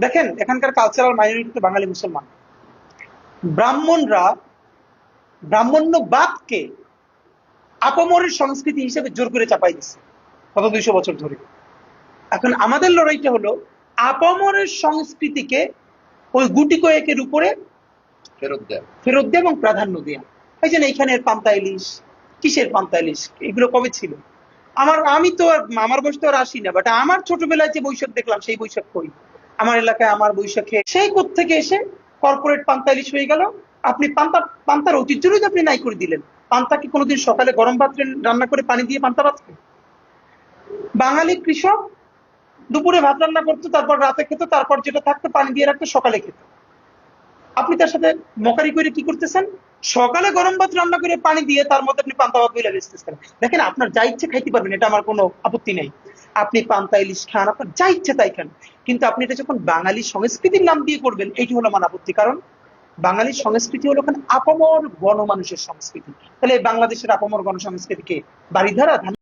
দেখেন এখানকার cultural minority তো বাঙালি মুসলমান। ব্রাহ্মণরা ব্রাহ্মণ্যবাদকে আপামরের সংস্কৃতি হিসেবে জোর করে চাপাই দিচ্ছে গত 200 বছর ধরে। এখন আমাদের লড়াইটা হলো আপামরের সংস্কৃতিকে ওই গুটি কয়েকের উপরে ফেরত দেয়া এবং প্রাধান্য দেয়া। এই যে এইখানের পান্তা ইলিশ, কিসের পান্তা ইলিশ, এগুলো কবে ছিল? আমি তো আমার বয়স তো আর আসি না, বাট আমার ছোটবেলায় যে বৈশাখ দেখলাম সেই বৈশাখ কই? আমার এলাকায় আমার বৈশাখে সেই থেকে এসে কর্পোরেট পান্তা ইলিশ হয়ে গেল। আপনি পান্তার ঐতিহ্যই আপনি নাই করে দিলেন। পান্তা কি কোনোদিন সকালে গরম ভাত রান্না করে পানি দিয়ে পান্তা ভাত খায়? বাঙালি কৃষক দুপুরে ভাত রান্না করতো, তারপর রাতে খেত, তারপর যেটা থাকতো পানি দিয়ে রাখতো, সকালে খেত। আপনি তার সাথে মকারি করে কি করতেছেন? সকালে গরম ভাত রান্না করে পানি দিয়ে তার মধ্যে আপনি পান্তা ভাত বইলা বেচতেছেন। দেখেন, আপনার যা ইচ্ছে খাইতে পারবেন, এটা আমার কোনো আপত্তি নেই। আপনি পান্তা ইলিশ খান, আপনার যা ইচ্ছে তাই খান, কিন্তু আপনি এটা যখন বাঙালি সংস্কৃতির নাম দিয়ে করবেন, এইটি হলো আমার আপত্তি। কারণ বাঙালি সংস্কৃতি হলো আপামর গণমানুষের সংস্কৃতি। তাহলে বাংলাদেশের আপামর গণসংস্কৃতিকে বাড়িধারা